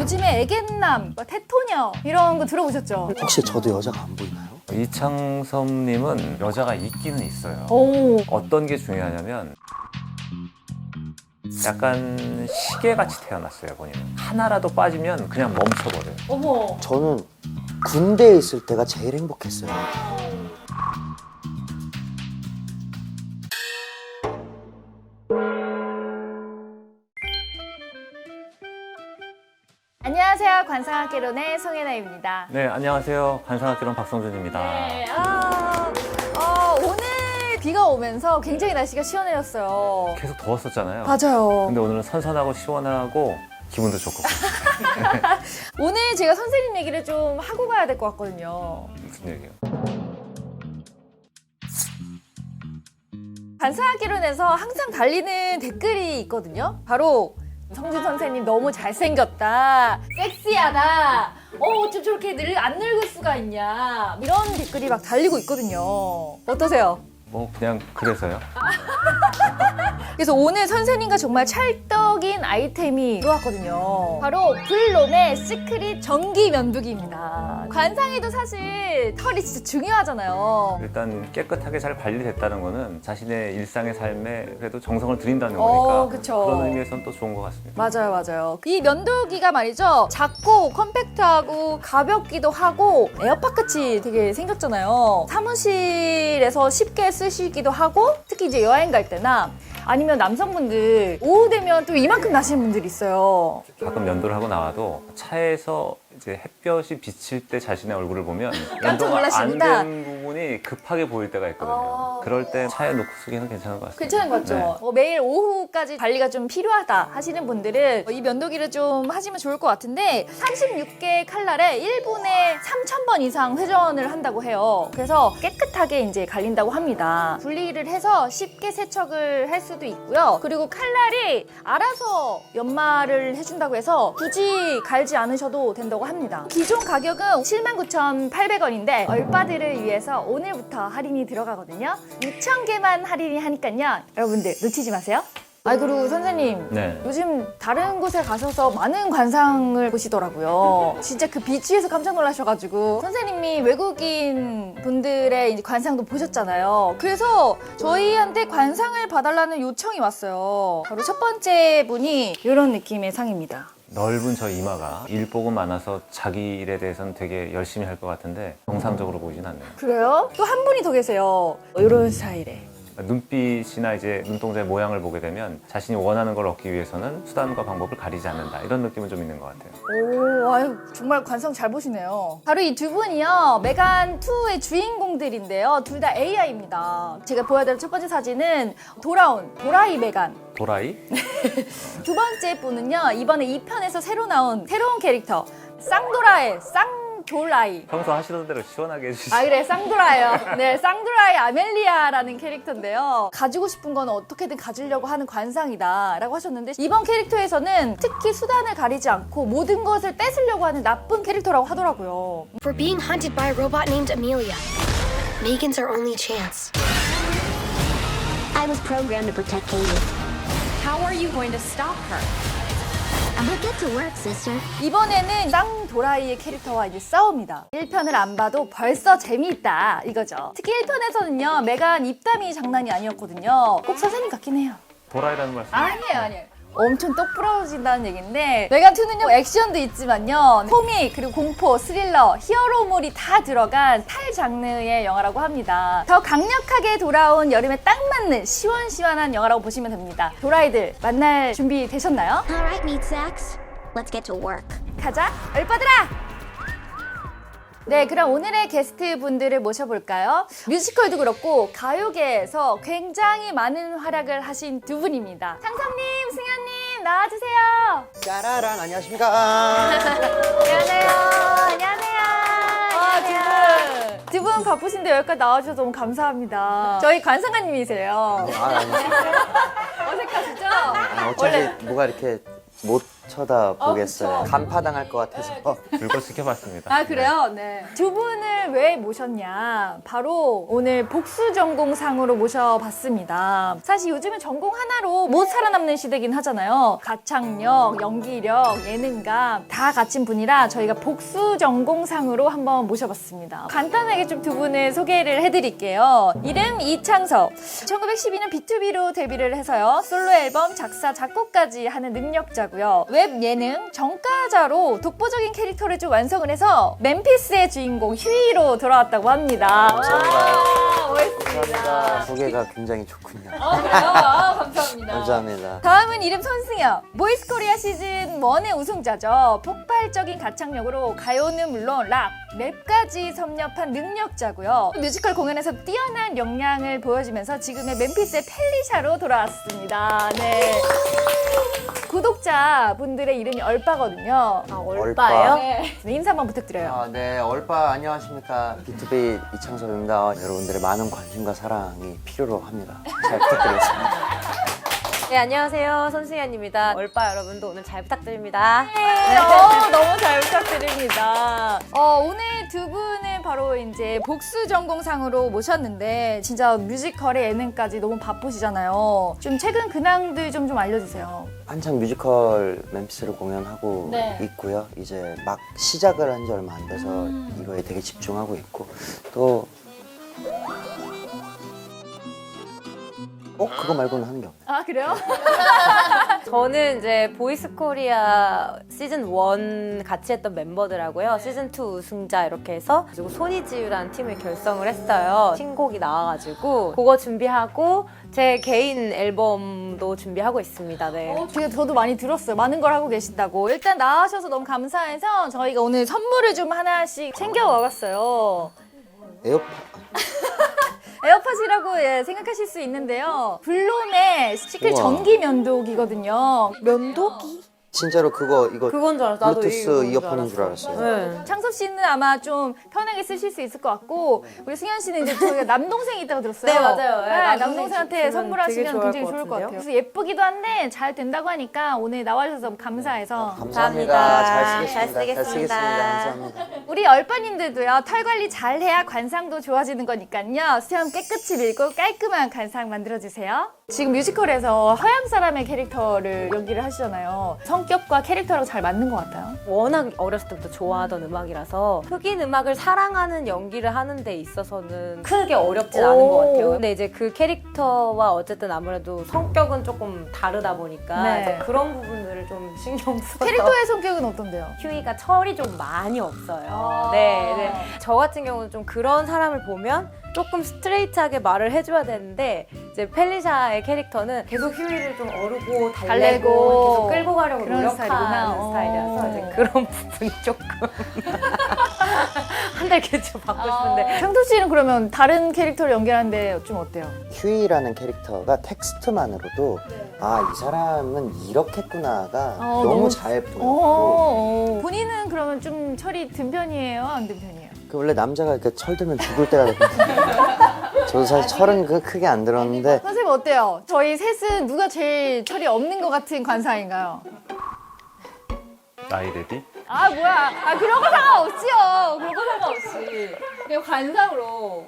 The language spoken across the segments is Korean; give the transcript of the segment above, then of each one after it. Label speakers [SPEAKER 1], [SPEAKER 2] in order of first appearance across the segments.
[SPEAKER 1] 요즘에 애견남, 테토녀 이런 거 들어보셨죠?
[SPEAKER 2] 혹시 저도 여자가 안 보이나요?
[SPEAKER 3] 이창섭님은 여자가 있기는 있어요.
[SPEAKER 1] 오.
[SPEAKER 3] 어떤 게 중요하냐면 약간 시계같이 태어났어요, 본인은. 하나라도 빠지면 그냥 멈춰버려요.
[SPEAKER 1] 어머.
[SPEAKER 2] 저는 군대에 있을 때가 제일 행복했어요.
[SPEAKER 1] 안녕하세요. 관상학개론의 송혜나입니다.
[SPEAKER 3] 네, 안녕하세요. 관상학개론 박성준입니다.
[SPEAKER 1] 네, 오늘 비가 오면서 굉장히 날씨가 시원해졌어요.
[SPEAKER 3] 계속 더웠었잖아요.
[SPEAKER 1] 맞아요.
[SPEAKER 3] 근데 오늘은 선선하고 시원하고 기분도 좋고.
[SPEAKER 1] 오늘 제가 선생님 얘기를 좀 하고 가야 될 것 같거든요.
[SPEAKER 3] 무슨 얘기예요?
[SPEAKER 1] 관상학개론에서 항상 달리는 댓글이 있거든요. 바로 성준 선생님 너무 잘생겼다, 섹시하다, 어쩜 저렇게 안 늙을 수가 있냐, 이런 댓글이 막 달리고 있거든요. 어떠세요?
[SPEAKER 3] 뭐 그냥 그래서요.
[SPEAKER 1] 그래서 오늘 선생님과 정말 찰떡인 아이템이 들어왔거든요. 바로 블롬의 시크릿 전기 면도기입니다. 관상에도 사실 털이 진짜 중요하잖아요.
[SPEAKER 3] 일단 깨끗하게 잘 관리됐다는 거는 자신의 일상의 삶에 그래도 정성을 들인다는 거니까
[SPEAKER 1] 그쵸.
[SPEAKER 3] 그런 의미에서는 또 좋은 것 같습니다.
[SPEAKER 1] 맞아요. 이 면도기가 말이죠. 작고 컴팩트하고 가볍기도 하고 에어팟같이 되게 생겼잖아요. 사무실에서 쉽게 쓰시기도 하고 특히 이제 여행 갈 때나 아니면 남성분들 오후 되면 또 이만큼 나시는 분들이 있어요.
[SPEAKER 3] 가끔 면도를 하고 나와도 차에서 이제 햇볕이 비칠 때 자신의 얼굴을 보면
[SPEAKER 1] 깜짝
[SPEAKER 3] 면도가 안
[SPEAKER 1] 놀라십니다.
[SPEAKER 3] 된 부분이 급하게 보일 때가 있거든요. 그럴 때 차에 놓고 쓰기는 괜찮은 것 같습니다.
[SPEAKER 1] 괜찮은 것 같죠?
[SPEAKER 3] 네.
[SPEAKER 1] 매일 오후까지 관리가 좀 필요하다 하시는 분들은 이 면도기를 좀 하시면 좋을 것 같은데 36개 칼날에 1분에 3,000번 이상 회전을 한다고 해요. 그래서 깨끗하게 이제 갈린다고 합니다. 분리를 해서 쉽게 세척을 할 수도 있고요. 그리고 칼날이 알아서 연마를 해준다고 해서 굳이 갈지 않으셔도 된다고 합니다. 기존 가격은 79,800원인데 얼빠들을 위해서 오늘부터 할인이 들어가거든요. 6,000개만 할인이 하니까요. 여러분들 놓치지 마세요. 그리고 선생님,
[SPEAKER 3] 네.
[SPEAKER 1] 요즘 다른 곳에 가셔서 많은 관상을 보시더라고요. 진짜 그 비치에서 깜짝 놀라셔가지고 선생님이 외국인 분들의 이제 관상도 보셨잖아요. 그래서 저희한테 관상을 봐달라는 요청이 왔어요. 바로 첫 번째 분이 이런 느낌의 상입니다.
[SPEAKER 3] 넓은 저 이마가 일복은 많아서 자기 일에 대해서는 되게 열심히 할 것 같은데 정상적으로 보이진 않네요.
[SPEAKER 1] 그래요? 또 한 분이 더 계세요. 이런 스타일의.
[SPEAKER 3] 눈빛이나 이제 눈동자의 모양을 보게 되면 자신이 원하는 걸 얻기 위해서는 수단과 방법을 가리지 않는다. 이런 느낌은 좀 있는 것 같아요.
[SPEAKER 1] 오, 아유, 정말 관상 잘 보시네요. 바로 이 두 분이요, 메간2의 주인공들인데요. 둘 다 AI입니다. 제가 보여드릴 첫 번째 사진은 돌아온 도라이 메간.
[SPEAKER 3] 도라이?
[SPEAKER 1] 두 번째 분은요, 이번에 2편에서 새로 나온 새로운 캐릭터, 쌍도라의 쌍돌라이.
[SPEAKER 3] 평소 하시던 대로 시원하게 해주시죠.
[SPEAKER 1] 그래, 쌍도라예요. 네, 쌍도라의 아멜리아라는 캐릭터인데요. 가지고 싶은 건 어떻게든 가지려고 하는 관상이다 라고 하셨는데 이번 캐릭터에서는 특히 수단을 가리지 않고 모든 것을 뺏으려고 하는 나쁜 캐릭터라고 하더라고요.
[SPEAKER 4] For being hunted by a robot named Amelia. Megan's our only chance.
[SPEAKER 5] I was programmed to protect Katie.
[SPEAKER 6] How are you going to stop her?
[SPEAKER 5] But get to work, sister.
[SPEAKER 1] 이번에는 쌍도라이의 캐릭터와 이제 싸웁니다. 1편을 안 봐도 벌써 재미있다 이거죠. 특히 1편에서는요, 메간 입담이 장난이 아니었거든요. 꼭 선생님 같긴 해요.
[SPEAKER 3] 도라이라는 말씀.
[SPEAKER 1] 아니에요. 엄청 똑 부러진다는 얘기인데 메간2는요 액션도 있지만요 코믹 그리고 공포, 스릴러, 히어로물이 다 들어간 탈 장르의 영화라고 합니다. 더 강력하게 돌아온 여름에 딱 맞는 시원시원한 영화라고 보시면 됩니다. 도라이들 만날 준비 되셨나요?
[SPEAKER 5] All right, meat sacks. Let's get to work.
[SPEAKER 1] 가자 얼빠들아! 네, 그럼 오늘의 게스트 분들을 모셔볼까요? 뮤지컬도 그렇고 가요계에서 굉장히 많은 활약을 하신 두 분입니다. 상섭님, 승현님 나와주세요.
[SPEAKER 2] 짜라란, 안녕하십니까.
[SPEAKER 1] 안녕하세요. 안녕하세요. 두 분 바쁘신데 여기까지 나와주셔서 너무 감사합니다. 저희 관상가님이세요.
[SPEAKER 2] 아닙니다.
[SPEAKER 1] 어색하시죠?
[SPEAKER 2] 어쩐지 뭐가 이렇게 못 쳐다보겠어요.
[SPEAKER 1] 그쵸.
[SPEAKER 2] 간파당할 것 같아서.
[SPEAKER 3] 불꽃 지켜봤습니다.
[SPEAKER 1] 아 그래요? 네. 두 분을 왜 모셨냐? 바로 오늘 복수 전공상으로 모셔봤습니다. 사실 요즘은 전공 하나로 못 살아남는 시대긴 하잖아요. 가창력, 연기력, 예능감 다 갖춘 분이라 저희가 복수 전공상으로 한번 모셔봤습니다. 간단하게 좀 두 분을 소개를 해드릴게요. 이름 이창섭. 1912년 B2B로 데뷔를 해서요. 솔로 앨범 작사, 작곡까지 하는 능력자고요. 웹 예능 정가자로 독보적인 캐릭터를 좀 완성을 해서 멤피스의 주인공 휴이로 돌아왔다고 합니다.
[SPEAKER 2] 감사합니다.
[SPEAKER 1] 와, 멋있습니다.
[SPEAKER 2] 감사합니다. 소개가 굉장히 좋군요.
[SPEAKER 1] 그래요? 감사합니다.
[SPEAKER 2] 감사합니다.
[SPEAKER 1] 다음은 이름 손승엽. 보이스코리아 시즌 1의 우승자죠. 폭발적인 가창력으로 가요는 물론 락, 랩까지 섭렵한 능력자고요. 뮤지컬 공연에서 뛰어난 역량을 보여주면서 지금의 멤피스의 펠리샤로 돌아왔습니다. 네. 구독자분들의 이름이 얼빠거든요.
[SPEAKER 2] 얼빠요?
[SPEAKER 1] 네. 인사 한번 부탁드려요.
[SPEAKER 2] 아, 네, 얼빠 안녕하십니까. B2B 이창섭입니다. 여러분들의 많은 관심과 사랑이 필요로 합니다. 잘 부탁드리겠습니다.
[SPEAKER 7] 네, 안녕하세요. 손승연입니다. 얼빠 여러분도 오늘 잘 부탁드립니다.
[SPEAKER 1] 너무 잘 부탁드립니다. 오늘 두 분을 바로 이제 복수 전공상으로 모셨는데 진짜 뮤지컬의 예능까지 너무 바쁘시잖아요. 좀 최근 근황들 좀 알려주세요.
[SPEAKER 2] 한창 뮤지컬 멤피스를 공연하고
[SPEAKER 1] 네.
[SPEAKER 2] 있고요. 이제 막 시작을 한 지 얼마 안 돼서 이거에 되게 집중하고 있고 또 그거 말고는 하는 게 없네요.
[SPEAKER 1] 아 그래요?
[SPEAKER 7] 저는 이제 보이스 코리아 시즌 1 같이 했던 멤버들하고요. 시즌 2 우승자 이렇게 해서 그리고 손이지유라는 팀을 결성을 했어요. 신곡이 나와가지고 그거 준비하고 제 개인 앨범도 준비하고 있습니다. 네.
[SPEAKER 1] 저도 많이 들었어요. 많은 걸 하고 계신다고. 일단 나와주셔서 너무 감사해서 저희가 오늘 선물을 좀 하나씩 챙겨 와봤어요.
[SPEAKER 2] 에어팟
[SPEAKER 1] 에어팟이라고 생각하실 수 있는데요. 블론의 시크릿
[SPEAKER 2] 우와.
[SPEAKER 1] 전기 면도기거든요. 면도기?
[SPEAKER 2] 진짜로 이거
[SPEAKER 7] 그건 줄 알았어. 나도
[SPEAKER 2] 블루투스
[SPEAKER 7] 이건 줄
[SPEAKER 2] 이어폰인 줄 알았어요.
[SPEAKER 7] 네.
[SPEAKER 1] 창섭 씨는 아마 좀 편하게 쓰실 수 있을 것 같고 우리 승현 씨는 이제 저희가 남동생이 있다고 들었어요.
[SPEAKER 7] 네, 맞아요. 네, 남동생
[SPEAKER 1] 남동생한테
[SPEAKER 7] 주면
[SPEAKER 1] 선물하시면
[SPEAKER 7] 되게 좋아할
[SPEAKER 1] 굉장히
[SPEAKER 7] 것
[SPEAKER 1] 좋을 것
[SPEAKER 7] 같은데요?
[SPEAKER 1] 같아요. 그래서 예쁘기도 한데 잘 된다고 하니까 오늘 나와주셔서 감사해서
[SPEAKER 2] 감사합니다.
[SPEAKER 7] 감사합니다.
[SPEAKER 2] 잘 쓰겠습니다.
[SPEAKER 7] 잘 쓰겠습니다.
[SPEAKER 2] 감사합니다.
[SPEAKER 1] 우리 얼빠님들도요 털 관리 잘해야 관상도 좋아지는 거니까요 수염 깨끗이 밀고 깔끔한 관상 만들어주세요. 지금 뮤지컬에서 서양 사람의 캐릭터를 연기를 하시잖아요. 성격과 캐릭터랑 잘 맞는 것 같아요.
[SPEAKER 7] 워낙 어렸을 때부터 좋아하던 음악이라서 흑인 음악을 사랑하는 연기를 하는 데 있어서는 크게 어렵진 않은 것 같아요. 근데 이제 그 캐릭터와 어쨌든 아무래도 성격은 조금 다르다 보니까
[SPEAKER 1] 네.
[SPEAKER 7] 이제 그런 부분들을 좀 신경 써서
[SPEAKER 1] 캐릭터의 성격은 어떤데요?
[SPEAKER 7] 휴이가 철이 좀 많이 없어요.
[SPEAKER 1] 아.
[SPEAKER 7] 네. 저 같은 경우는 좀 그런 사람을 보면 조금 스트레이트하게 말을 해줘야 되는데 이제 펠리샤의 캐릭터는 계속 휴이를 좀 어르고 달래고
[SPEAKER 1] 달래고
[SPEAKER 7] 계속 끌고 가려고
[SPEAKER 1] 그런 스타일이구나.
[SPEAKER 7] 노력하는 스타일이라서 이제 그런 부분이 조금 한 달 개조 받고 싶은데
[SPEAKER 1] 창섭 씨는 그러면 다른 캐릭터를 연기하는데 좀 어때요?
[SPEAKER 2] 휴이라는 캐릭터가 텍스트만으로도 아, 이 사람은 이렇겠구나가 너무 잘 보였고
[SPEAKER 1] 본인은 그러면 좀 철이 든 편이에요? 안 든 편이에요?
[SPEAKER 2] 그 원래 남자가 이렇게 철 들면 죽을 때가 되거든요. 저도 사실 철은 크게 안 들었는데
[SPEAKER 1] 선생님 어때요? 저희 셋은 누가 제일 철이 없는 것 같은 관상인가요?
[SPEAKER 3] 나이 대비?
[SPEAKER 1] 아 뭐야? 아 그런 거 상관없지요. 그런 거 상관없이 그냥 관상으로.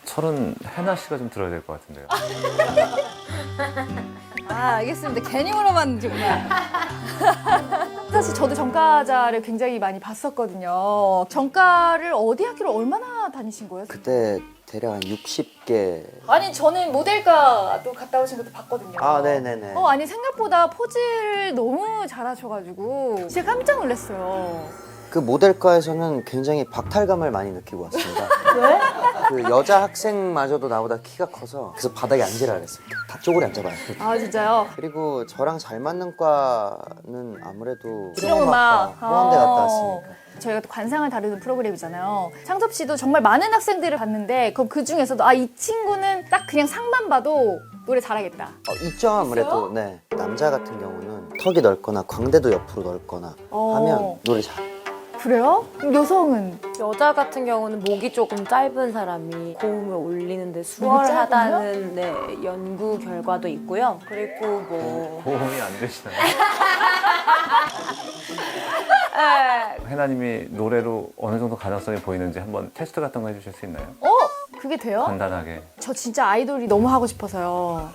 [SPEAKER 3] 철은 해나 씨가 좀 들어야 될 것 같은데요.
[SPEAKER 1] 아 알겠습니다. 괜히 물어봤는데 정말. 사실 저도 전과자를 굉장히 많이 봤었거든요. 전과를 어디 학교를 얼마나 다니신 거예요?
[SPEAKER 2] 그때 대략 한 60개
[SPEAKER 1] 아니 저는 모델과도 갔다 오신 것도 봤거든요.
[SPEAKER 2] 아, 네네네.
[SPEAKER 1] 아니 생각보다 포즈를 너무 잘하셔가지고 진짜 깜짝 놀랐어요.
[SPEAKER 2] 그 모델과에서는 굉장히 박탈감을 많이 느끼고 왔습니다. 왜? 그 여자 학생마저도 나보다 키가 커서 그래서 바닥에 앉으라 그랬어요. 다 쪼그려 앉아봐요.
[SPEAKER 1] 아 진짜요?
[SPEAKER 2] 그리고 저랑 잘 맞는 과는 아무래도
[SPEAKER 1] 실용음악.
[SPEAKER 2] 호남대 갔다 왔으니까.
[SPEAKER 1] 저희가 또 관상을 다루는 프로그램이잖아요. 창섭 씨도 정말 많은 학생들을 봤는데 그럼 그 중에서도 아 이 친구는 딱 그냥 상만 봐도 노래 잘하겠다.
[SPEAKER 2] 있죠 아무래도. 네. 남자 같은 경우는 턱이 넓거나 광대도 옆으로 넓거나 하면 노래 잘.
[SPEAKER 1] 그래요? 그럼 여성은?
[SPEAKER 7] 여자 같은 경우는 목이 조금 짧은 사람이 고음을 올리는데 수월하다는 네, 연구 결과도 있고요. 그리고 뭐
[SPEAKER 3] 고음이 안 되시나요?
[SPEAKER 7] 네.
[SPEAKER 3] 해나님이 노래로 어느 정도 가능성이 보이는지 한번 테스트 같은 거 해주실 수 있나요?
[SPEAKER 1] 그게 돼요?
[SPEAKER 3] 간단하게.
[SPEAKER 1] 저 진짜 아이돌이 너무 하고 싶어서요.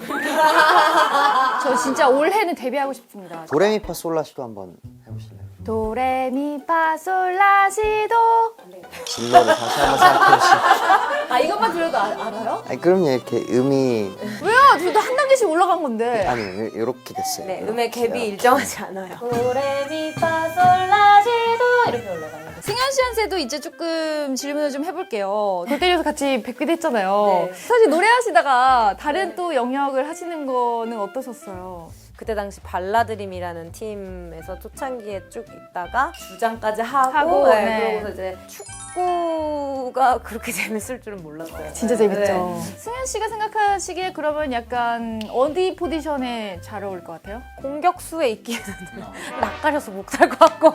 [SPEAKER 1] 저 진짜 올해는 데뷔하고 싶습니다.
[SPEAKER 2] 도레미파솔라시도 한번 해보실래요?
[SPEAKER 1] 도레미파솔라시도.
[SPEAKER 2] 진로를 다시 한번 생각해보시죠.
[SPEAKER 1] 아 이것만 들어도 알아요?
[SPEAKER 2] 아니 그럼요, 이렇게 음이
[SPEAKER 1] 왜요? 저도 한 단계씩 올라간 건데.
[SPEAKER 2] 아니 이렇게 됐어요.
[SPEAKER 7] 네,
[SPEAKER 2] 이렇게.
[SPEAKER 7] 음의 갭이 일정하지 않아요. 도레미파솔라시도 이렇게 올라가요.
[SPEAKER 1] 승현 씨한테도 이제 조금 질문을 좀 해볼게요. 골대리에서 같이 뵙기도 했잖아요.
[SPEAKER 7] 네.
[SPEAKER 1] 사실 노래하시다가 다른 또 영역을 하시는 거는 어떠셨어요?
[SPEAKER 7] 그때 당시 발라드림이라는 팀에서 초창기에 쭉 있다가 주장까지 하고
[SPEAKER 1] 하고, 네.
[SPEAKER 7] 그러고서 이제 축구가 그렇게 재밌을 줄은 몰랐어요.
[SPEAKER 1] 진짜 재밌죠.
[SPEAKER 7] 네.
[SPEAKER 1] 승현 씨가 생각하시기에 그러면 약간 어디 포지션에 잘 어울릴 것 같아요?
[SPEAKER 7] 공격수에 있기에는 낯가려서 못 살 것 같고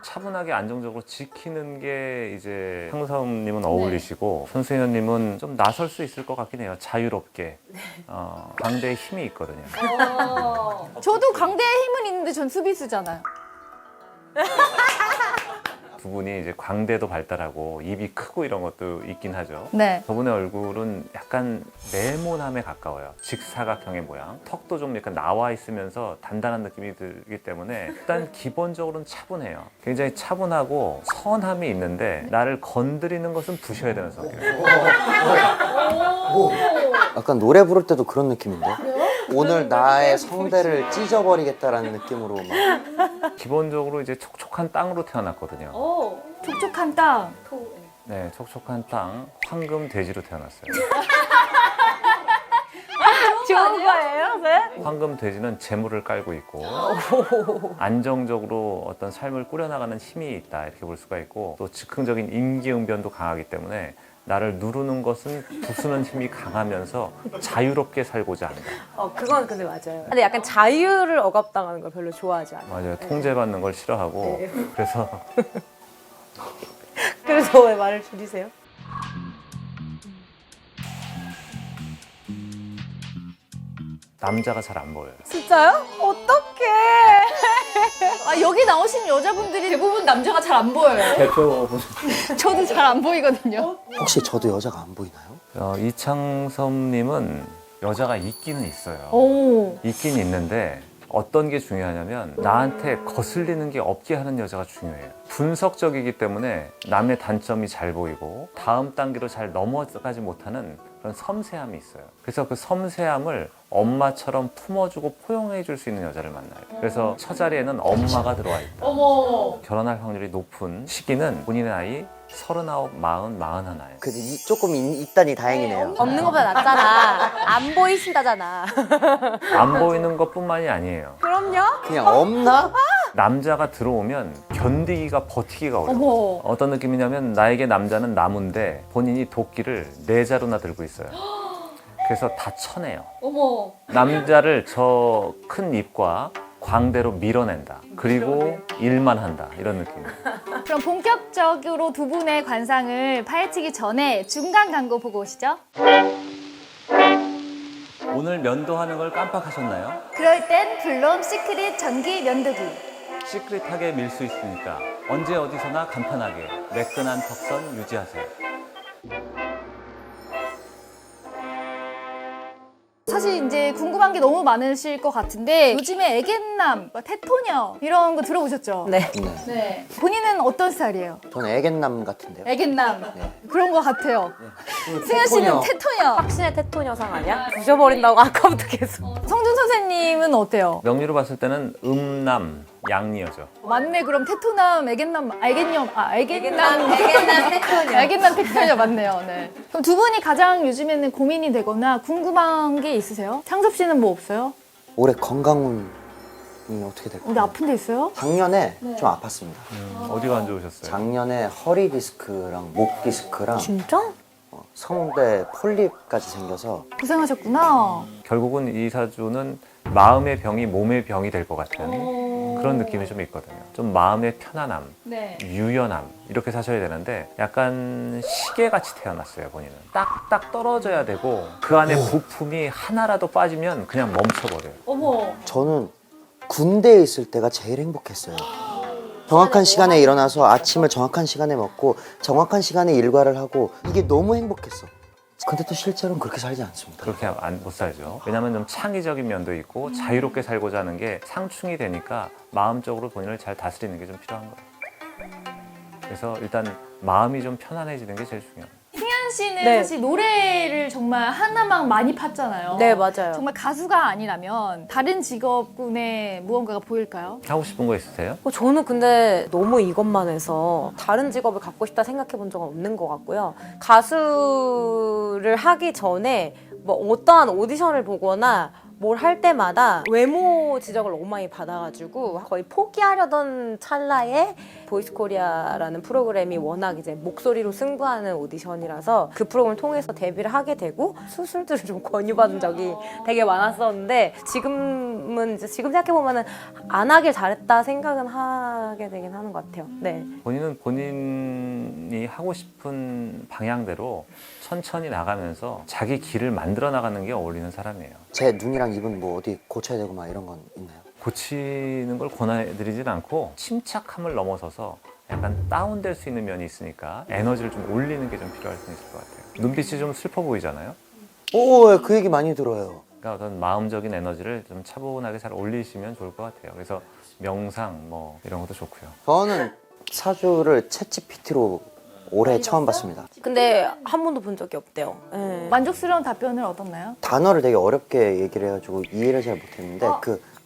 [SPEAKER 3] 차분하게 안정적으로 지키는 게 이제 황사음님은 어울리시고 손수현님은 좀 나설 수 있을 것 같긴 해요. 자유롭게. 광대에 힘이 있거든요.
[SPEAKER 1] 저도 강대에 힘은 있는데 전 수비수잖아요.
[SPEAKER 3] 두 분이 이제 광대도 발달하고 입이 크고 이런 것도 있긴 하죠.
[SPEAKER 1] 네.
[SPEAKER 3] 저분의 얼굴은 약간 네모남에 가까워요. 직사각형의 모양. 턱도 좀 약간 나와 있으면서 단단한 느낌이 들기 때문에 일단 기본적으로는 차분해요. 굉장히 차분하고 선함이 있는데 나를 건드리는 것은 부셔야 되는 성격이에요.
[SPEAKER 2] 약간 노래 부를 때도 그런 느낌인데? 오늘 나의 성대를 찢어버리겠다라는 느낌으로 막.
[SPEAKER 3] 기본적으로 이제 촉촉한 땅으로 태어났거든요.
[SPEAKER 1] 촉촉한 땅.
[SPEAKER 3] 네, 촉촉한 땅, 황금 돼지로 태어났어요.
[SPEAKER 7] 좋은 거예요? 네?
[SPEAKER 3] 황금 돼지는 재물을 깔고 있고 안정적으로 어떤 삶을 꾸려나가는 힘이 있다 이렇게 볼 수가 있고 또 즉흥적인 임기응변도 강하기 때문에 나를 누르는 것은 부수는 힘이 강하면서 자유롭게 살고자 한다.
[SPEAKER 7] 그건 근데 맞아요. 근데 약간 자유를 억압당하는 걸 별로 좋아하지 않아요.
[SPEAKER 3] 맞아요. 통제받는 걸 싫어하고 그래서
[SPEAKER 7] 그래서 왜 말을 줄이세요?
[SPEAKER 3] 남자가 잘 안 보여요.
[SPEAKER 7] 진짜요? 어떡해.
[SPEAKER 1] 아, 여기 나오신 여자분들이 대부분 남자가 잘 안 보여요.
[SPEAKER 3] 대표분
[SPEAKER 1] 저도 잘 안 보이거든요.
[SPEAKER 2] 혹시 저도 여자가 안 보이나요?
[SPEAKER 3] 이창섭님은 여자가 있기는 있어요.
[SPEAKER 1] 오.
[SPEAKER 3] 있긴 있는데 어떤 게 중요하냐면 나한테 거슬리는 게 없게 하는 여자가 중요해요. 분석적이기 때문에 남의 단점이 잘 보이고 다음 단계로 잘 넘어가지 못하는 그런 섬세함이 있어요. 그래서 그 섬세함을 엄마처럼 품어주고 포용해 줄 수 있는 여자를 만나요. 그래서 처자리에는 엄마가 들어와 있다.
[SPEAKER 1] 어머.
[SPEAKER 3] 결혼할 확률이 높은 시기는 본인의 나이 39, 40, 41예요.
[SPEAKER 2] 근데 조금 있다니 다행이네요.
[SPEAKER 7] 없는 것보다 낫잖아. 안 보이신다잖아.
[SPEAKER 3] 안 보이는 것뿐만이 아니에요.
[SPEAKER 7] 그럼요.
[SPEAKER 2] 그냥 없나?
[SPEAKER 3] 남자가 들어오면 견디기가 버티기가 어려워요.
[SPEAKER 1] 어머.
[SPEAKER 3] 어떤 느낌이냐면 나에게 남자는 나무인데 본인이 도끼를 4자루나 들고 있어요. 그래서 다 쳐내요.
[SPEAKER 1] 어머.
[SPEAKER 3] 남자를 저 큰 입과 광대로 밀어낸다. 그리고 일만 한다. 이런 느낌이에요.
[SPEAKER 1] 그럼 본격적으로 두 분의 관상을 파헤치기 전에 중간 광고 보고 오시죠.
[SPEAKER 3] 오늘 면도하는 걸 깜빡하셨나요?
[SPEAKER 1] 그럴 땐 블롬 시크릿 전기 면도기.
[SPEAKER 3] 시크릿하게 밀 수 있으니까 언제 어디서나 간편하게 매끈한 턱선 유지하세요.
[SPEAKER 1] 사실 이제 궁금한 게 너무 많으실 것 같은데 요즘에 애견남, 테토녀 이런 거 들어보셨죠?
[SPEAKER 7] 네.
[SPEAKER 2] 네.
[SPEAKER 1] 네. 본인은 어떤 스타일이에요?
[SPEAKER 2] 저는 애견남 같은데요.
[SPEAKER 1] 애견남.
[SPEAKER 2] 네.
[SPEAKER 1] 그런 것 같아요. 승현 씨는 테토녀.
[SPEAKER 7] 확신의 테토 여상 아니야? 부셔버린다고 아까부터 계속.
[SPEAKER 1] 성준 선생님은 어때요?
[SPEAKER 3] 명리로 봤을 때는 음남, 양리여죠.
[SPEAKER 1] 맞네. 그럼 테토남, 애견남, 애견녀, 애견남,
[SPEAKER 7] 테토녀.
[SPEAKER 1] 애견남 테토녀 맞네요. 네. 그럼 두 분이 가장 요즘에는 고민이 되거나 궁금한 게 있으세요? 창섭 씨는 뭐 없어요?
[SPEAKER 2] 올해 건강운이 어떻게 될까요?
[SPEAKER 1] 근데 아픈 데 있어요?
[SPEAKER 2] 작년에 좀 아팠습니다.
[SPEAKER 3] 어디가 안 좋으셨어요?
[SPEAKER 2] 작년에 허리 디스크랑 목 디스크랑
[SPEAKER 7] 진짜?
[SPEAKER 2] 성대 폴립까지 생겨서
[SPEAKER 1] 고생하셨구나.
[SPEAKER 3] 결국은 이 사주는 마음의 병이 몸의 병이 될 것 같은 그런 느낌이 좀 있거든요. 좀 마음의 편안함,
[SPEAKER 1] 네.
[SPEAKER 3] 유연함 이렇게 사셔야 되는데 약간 시계같이 태어났어요. 본인은 딱딱 떨어져야 되고 그 안에 부품이 하나라도 빠지면 그냥 멈춰버려요.
[SPEAKER 1] 어머.
[SPEAKER 2] 저는 군대에 있을 때가 제일 행복했어요. 정확한 시간에 일어나서 아침을 정확한 시간에 먹고 정확한 시간에 일과를 하고 이게 너무 행복했어. 근데 또 실제로는 그렇게 살지 않습니다.
[SPEAKER 3] 그렇게 못 살죠. 왜냐하면 좀 창의적인 면도 있고 자유롭게 살고자 하는 게 상충이 되니까 마음적으로 본인을 잘 다스리는 게 좀 필요한 거예요. 그래서 일단 마음이 좀 편안해지는 게 제일 중요합니다.
[SPEAKER 1] 승현 씨는
[SPEAKER 7] 네.
[SPEAKER 1] 사실 노래를 정말 하나만 많이 팠잖아요.
[SPEAKER 7] 네, 맞아요.
[SPEAKER 1] 정말 가수가 아니라면 다른 직업군에 무언가가 보일까요?
[SPEAKER 3] 하고 싶은 거 있으세요?
[SPEAKER 7] 저는 근데 너무 이것만 해서 다른 직업을 갖고 싶다 생각해 본 적은 없는 것 같고요. 가수를 하기 전에 뭐 어떠한 오디션을 보거나 뭘 할 때마다 외모 지적을 너무 많이 받아가지고 거의 포기하려던 찰나에 보이스코리아라는 프로그램이 워낙 이제 목소리로 승부하는 오디션이라서 그 프로그램을 통해서 데뷔를 하게 되고 수술들을 좀 권유받은 적이 되게 많았었는데 지금 생각해보면은 안 하길 잘했다 생각은 하게 되긴 하는 것 같아요. 네.
[SPEAKER 3] 본인은 본인이 하고 싶은 방향대로 천천히 나가면서 자기 길을 만들어 나가는 게 어울리는 사람이에요.
[SPEAKER 2] 제 눈이랑 입은 뭐 어디 고쳐야 되고 막 이런 건 있나요?
[SPEAKER 3] 고치는 걸 권해드리진 않고 침착함을 넘어서서 약간 다운될 수 있는 면이 있으니까 에너지를 좀 올리는 게 좀 필요할 수 있을 것 같아요. 눈빛이 좀 슬퍼 보이잖아요.
[SPEAKER 2] 오, 그 얘기 많이 들어요.
[SPEAKER 3] 그러니까 어떤 마음적인 에너지를 좀 차분하게 잘 올리시면 좋을 것 같아요. 그래서 명상 뭐 이런 것도 좋고요.
[SPEAKER 2] 저는 사주를 챗GPT로 올해 처음 봤습니다.
[SPEAKER 7] 근데 한 번도 본 적이 없대요. 네.
[SPEAKER 1] 만족스러운 답변을 얻었나요?
[SPEAKER 2] 단어를 되게 어렵게 얘기를 해가지고 이해를 잘 못했는데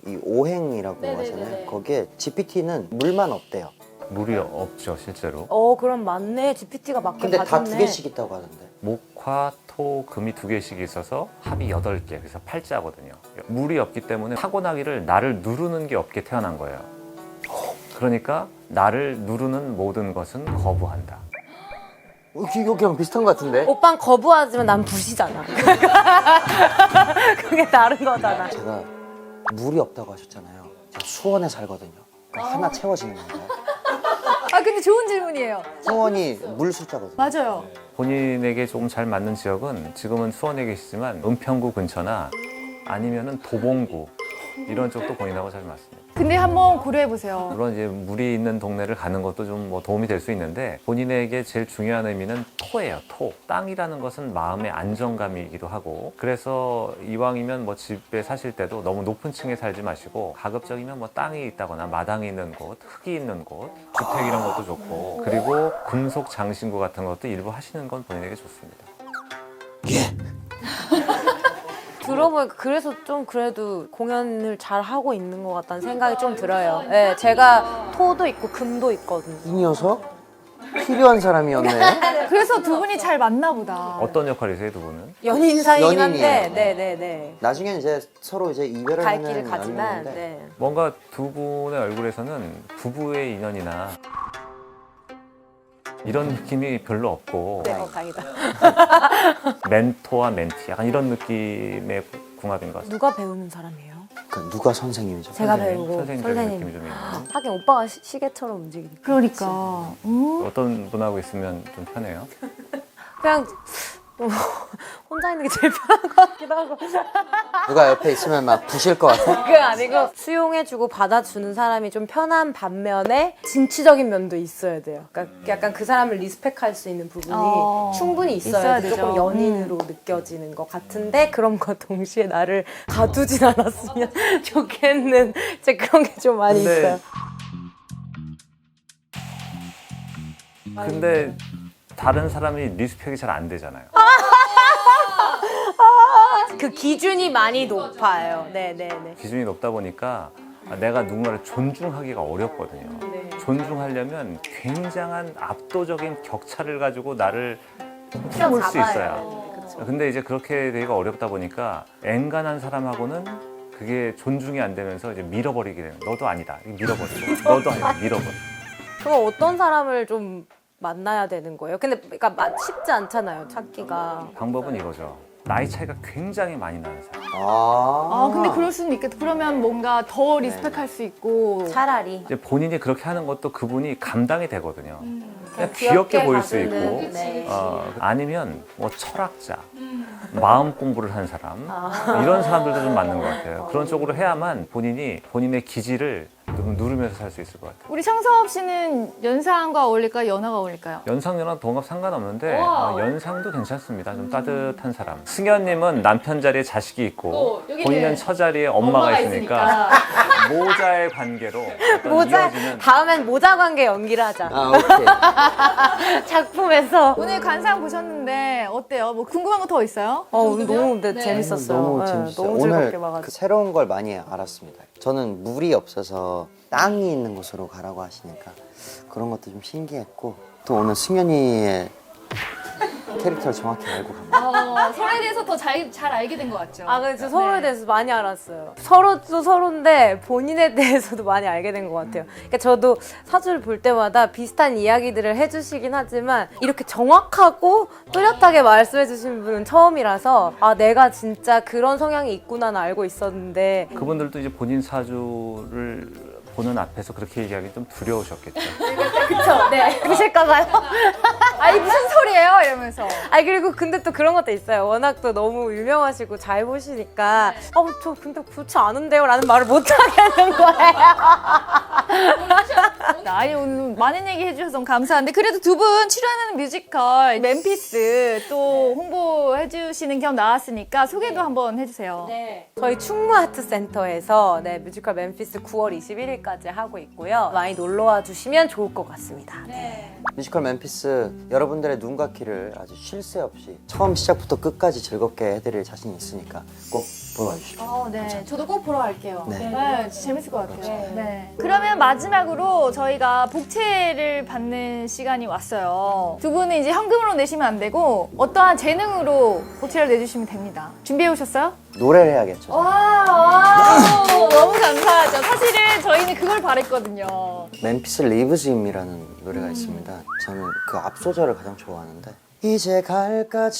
[SPEAKER 2] 이 오행이라고
[SPEAKER 1] 네네네네.
[SPEAKER 2] 하잖아요. 거기에 GPT는 물만 없대요.
[SPEAKER 3] 물이 없죠, 실제로.
[SPEAKER 7] 그럼 맞네. GPT가 맞게
[SPEAKER 2] 근데 다
[SPEAKER 7] 봐줬네.
[SPEAKER 2] 2개씩 있다고 하던데.
[SPEAKER 3] 목화, 토, 금이 2개씩 있어서 합이 8개, 그래서 8자거든요. 물이 없기 때문에 타고나기를 나를 누르는 게 없게 태어난 거예요. 그러니까 나를 누르는 모든 것은 거부한다.
[SPEAKER 2] 이거랑 비슷한 것 같은데?
[SPEAKER 7] 오빠는 거부하지만 난 부시잖아. 그게 다른 거잖아.
[SPEAKER 2] 제가 물이 없다고 하셨잖아요. 제가 수원에 살거든요. 그럼 하나 채워지는 건가요?
[SPEAKER 1] 아 근데 좋은 질문이에요.
[SPEAKER 2] 수원이 물 숫자거든요.
[SPEAKER 1] 맞아요.
[SPEAKER 3] 본인에게 조금 잘 맞는 지역은 지금은 수원에 계시지만 은평구 근처나 아니면은 도봉구 이런 쪽도 본인하고 잘 맞습니다.
[SPEAKER 1] 근데 한번 고려해 보세요.
[SPEAKER 3] 물론 이제 물이 있는 동네를 가는 것도 좀 뭐 도움이 될 수 있는데 본인에게 제일 중요한 의미는 토예요. 토. 땅이라는 것은 마음의 안정감이기도 하고 그래서 이왕이면 뭐 집에 사실 때도 너무 높은 층에 살지 마시고 가급적이면 뭐 땅이 있다거나 마당이 있는 곳, 흙이 있는 곳, 주택 이런 것도 좋고 그리고 금속 장신구 같은 것도 일부 하시는 건 본인에게 좋습니다.
[SPEAKER 7] 들어보니까 그래서 좀 그래도 공연을 잘 하고 있는 것 같다는 생각이 좀 들어요. 네, 제가 토도 있고 금도 있거든요.
[SPEAKER 2] 이 녀석? 필요한 사람이었네.
[SPEAKER 1] 그래서 두 분이 잘 맞나 보다.
[SPEAKER 3] 어떤 역할이세요, 두 분은?
[SPEAKER 7] 연인 사이긴 한데,
[SPEAKER 2] 연인이에요.
[SPEAKER 7] 네네네.
[SPEAKER 2] 나중에 이제 서로 이제 이별을
[SPEAKER 7] 갈
[SPEAKER 2] 하는
[SPEAKER 7] 길을 가지만,
[SPEAKER 2] 연인인데
[SPEAKER 7] 네.
[SPEAKER 3] 뭔가 두 분의 얼굴에서는 부부의 인연이나 이런 느낌이 별로 없고
[SPEAKER 7] 네, 다행이다.
[SPEAKER 3] 멘토와 멘티 약간 이런 느낌의 궁합인 것 같습니다.
[SPEAKER 7] 누가 배우는 사람이에요?
[SPEAKER 2] 그 누가 선생님이죠?
[SPEAKER 7] 제가
[SPEAKER 3] 선생님,
[SPEAKER 7] 배우고
[SPEAKER 3] 선생님적인
[SPEAKER 7] 선생님.
[SPEAKER 3] 느낌이 좀 있는
[SPEAKER 7] 하긴 오빠가 시계처럼 움직이니까.
[SPEAKER 1] 그러니까.
[SPEAKER 3] 어떤 분하고 있으면 좀 편해요?
[SPEAKER 7] 그냥 혼자 있는 게 제일 편한 것 같기도 하고.
[SPEAKER 2] 누가 옆에 있으면 막 부실 것 같아?
[SPEAKER 7] 그게 아니고 수용해주고 받아주는 사람이 좀 편한 반면에 진취적인 면도 있어야 돼요. 그러니까 약간 그 사람을 리스펙할 수 있는 부분이 충분히 있어야
[SPEAKER 1] 있어야
[SPEAKER 7] 조금
[SPEAKER 1] 되죠.
[SPEAKER 7] 연인으로 느껴지는 것 같은데 그럼과 동시에 나를 가두진 않았으면 좋겠는 이제 그런 게 좀 많이
[SPEAKER 3] 근데-
[SPEAKER 7] 있어요.
[SPEAKER 3] 근데 다른 사람이 리스펙이 잘 안 되잖아요.
[SPEAKER 7] 그 기준이 많이 높아요. 네네네.
[SPEAKER 3] 기준이 높다 보니까 내가 누군가를 존중하기가 어렵거든요. 존중하려면 굉장한 압도적인 격차를 가지고 나를 품을 수 있어요. 근데 이제 그렇게 되기가 어렵다 보니까 엔간한 사람하고는 그게 존중이 안 되면서 이제 밀어버리게 되는. 너도 아니다. 밀어버리고. 너도 아니다. 밀어버리고.
[SPEAKER 7] 그럼 어떤 사람을 좀 만나야 되는 거예요? 근데 그러니까 쉽지 않잖아요, 찾기가.
[SPEAKER 3] 방법은 이거죠. 나이 차이가 굉장히 많이 나는 사람.
[SPEAKER 1] 아, 근데 그럴 수는 있겠다. 그러면 뭔가 더 리스펙할 수 있고.
[SPEAKER 7] 차라리
[SPEAKER 3] 이제 본인이 그렇게 하는 것도 그분이 감당이 되거든요. 그냥
[SPEAKER 7] 귀엽게
[SPEAKER 3] 귀엽게 보일 수
[SPEAKER 7] 봐주는,
[SPEAKER 3] 있고,
[SPEAKER 7] 네.
[SPEAKER 3] 아니면 뭐 철학자, 마음 공부를 한 사람, 이런 사람들도 좀 맞는 것 같아요. 그런 쪽으로 해야만 본인이 본인의 기질을 좀 누르면서 살 수 있을 것 같아요.
[SPEAKER 1] 우리 창섭 씨는 연상과 어울릴까요? 연하가 어울릴까요?
[SPEAKER 3] 연상, 연하, 동갑 상관없는데 연상도 괜찮습니다. 좀 따뜻한 사람.
[SPEAKER 1] 음.
[SPEAKER 3] 승현님은 남편 자리에 자식이 있고
[SPEAKER 1] 여기는
[SPEAKER 3] 본인은 처자리에 엄마가 있으니까 모자의 관계로 어떤
[SPEAKER 7] 모자
[SPEAKER 3] 이어지는
[SPEAKER 7] 다음엔 모자 관계 연기를 하자.
[SPEAKER 2] 아, 오케이.
[SPEAKER 7] 작품에서.
[SPEAKER 1] 오늘 관상 보셨는데 어때요? 뭐 궁금한 거 더 있어요?
[SPEAKER 7] 너무 근데 재밌었어요.
[SPEAKER 2] 너무
[SPEAKER 7] 네,
[SPEAKER 2] 재밌었어요.
[SPEAKER 7] 너무
[SPEAKER 2] 오늘
[SPEAKER 7] 즐겁게 봐가지고.
[SPEAKER 2] 그 새로운 걸 많이 알았습니다. 저는 물이 없어서 땅이 있는 곳으로 가라고 하시니까 그런 것도 좀 신기했고 또 오늘 승현이의 캐릭터를 정확히 알고 갑니다.
[SPEAKER 1] 서로에 대해서 더 잘 알게 된 것 같죠?
[SPEAKER 7] 아, 근데 서로에 대해서 많이 알았어요. 서로도 서로인데 본인에 대해서도 많이 알게 된 것 같아요. 그러니까 저도 사주를 볼 때마다 비슷한 이야기들을 해주시긴 하지만 이렇게 정확하고 뚜렷하게 말씀해 주신 분은 처음이라서 아, 내가 진짜 그런 성향이 있구나는 알고 있었는데
[SPEAKER 3] 그분들도 이제 본인 사주를 보는 앞에서 그렇게 얘기하기 좀 두려우셨겠죠.
[SPEAKER 7] 그쵸? 네. 그러실까봐요.
[SPEAKER 1] 아니 무슨 소리예요? 이러면서.
[SPEAKER 7] 아니 그리고 근데 또 그런 것도 있어요. 워낙 또 너무 유명하시고 잘 보시니까 저 근데 그렇지 않은데요? 라는 말을 못 하겠는 거예요.
[SPEAKER 1] 아니 오늘 많은 얘기 해주셔서 너무 감사한데 그래도 두 분 출연하는 뮤지컬 맨피스 또 홍보해주시는 겸 나왔으니까 소개도 한번 해주세요.
[SPEAKER 7] 저희 충무아트센터에서 뮤지컬 맨피스 9월 21일까지 하고 있고요. 많이 놀러와 주시면 좋을 것 같습니다.
[SPEAKER 2] 뮤지컬 맨피스 여러분들의 눈과 귀를 아주 쉴 새 없이 처음 시작부터 끝까지 즐겁게 해드릴 자신 있으니까 꼭 보러 와주십시오.
[SPEAKER 1] 네, 저도 꼭 보러 갈게요.
[SPEAKER 2] 네.
[SPEAKER 1] 재밌을 것 같아요. 네. 그러면 마지막으로 저희가 복채를 받는 시간이 왔어요. 두 분은 이제 현금으로 내시면 안 되고 어떠한 재능으로 복채를 내주시면 됩니다. 준비해 오셨어요?
[SPEAKER 2] 노래를 해야겠죠.
[SPEAKER 1] 와, 너무 감사하죠. 사실은 저희는 그걸 바랬거든요.
[SPEAKER 2] 맨피스 리브즈 임이라는 노래가 있습니다. 저는 그 앞소절을 가장 좋아하는데 이제 갈까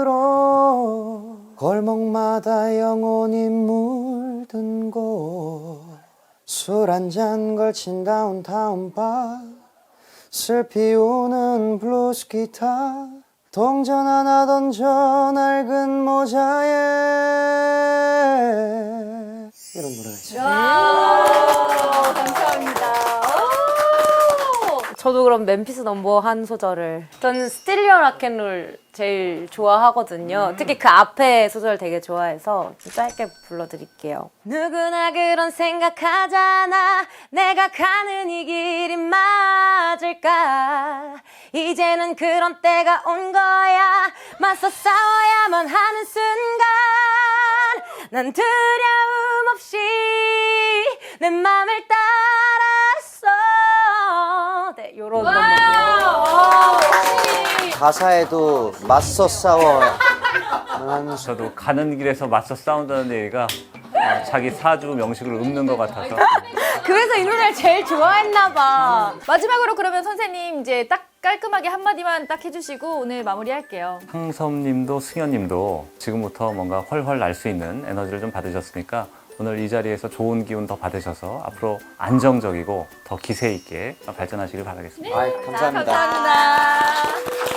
[SPEAKER 2] 집으로 골목마다 영혼이 물든 곳 술 한 잔 걸친 다운타운 바 슬피 우는 블루스 기타 동전 하나 던져 낡은 모자에 이런 노래가 있어요.
[SPEAKER 1] 감사합니다.
[SPEAKER 7] 저도 그럼 맨피스 넘버 한 소절을 저는 스틸 유어 락앤롤 제일 좋아하거든요. 특히 그 앞에 소절 되게 좋아해서 좀 짧게 불러드릴게요. 누구나 그런 생각하잖아. 내가 가는 이 길이 맞을까. 이제는 그런 때가 온 거야. 맞서 싸워야만 하는 순간 난 두려움 없이 내 맘을 따랐어. 네, 요런 넘버.
[SPEAKER 2] 가사에도 맞서 싸워 하면서
[SPEAKER 3] 저도 가는 길에서 맞서 싸운다는 얘기가 자기 사주 명식을 읊는 것 같아서
[SPEAKER 7] 그래서 이 노래를 제일 좋아했나 봐.
[SPEAKER 1] 마지막으로 그러면 선생님 이제 딱 깔끔하게 한마디만 딱 해주시고 오늘 마무리할게요.
[SPEAKER 3] 상섭님도 승현님도 지금부터 뭔가 훨훨 날 수 있는 에너지를 좀 받으셨으니까 오늘 이 자리에서 좋은 기운 더 받으셔서 앞으로 안정적이고 더 기세 있게 발전하시길 바라겠습니다.
[SPEAKER 2] 감사합니다.
[SPEAKER 1] 감사합니다.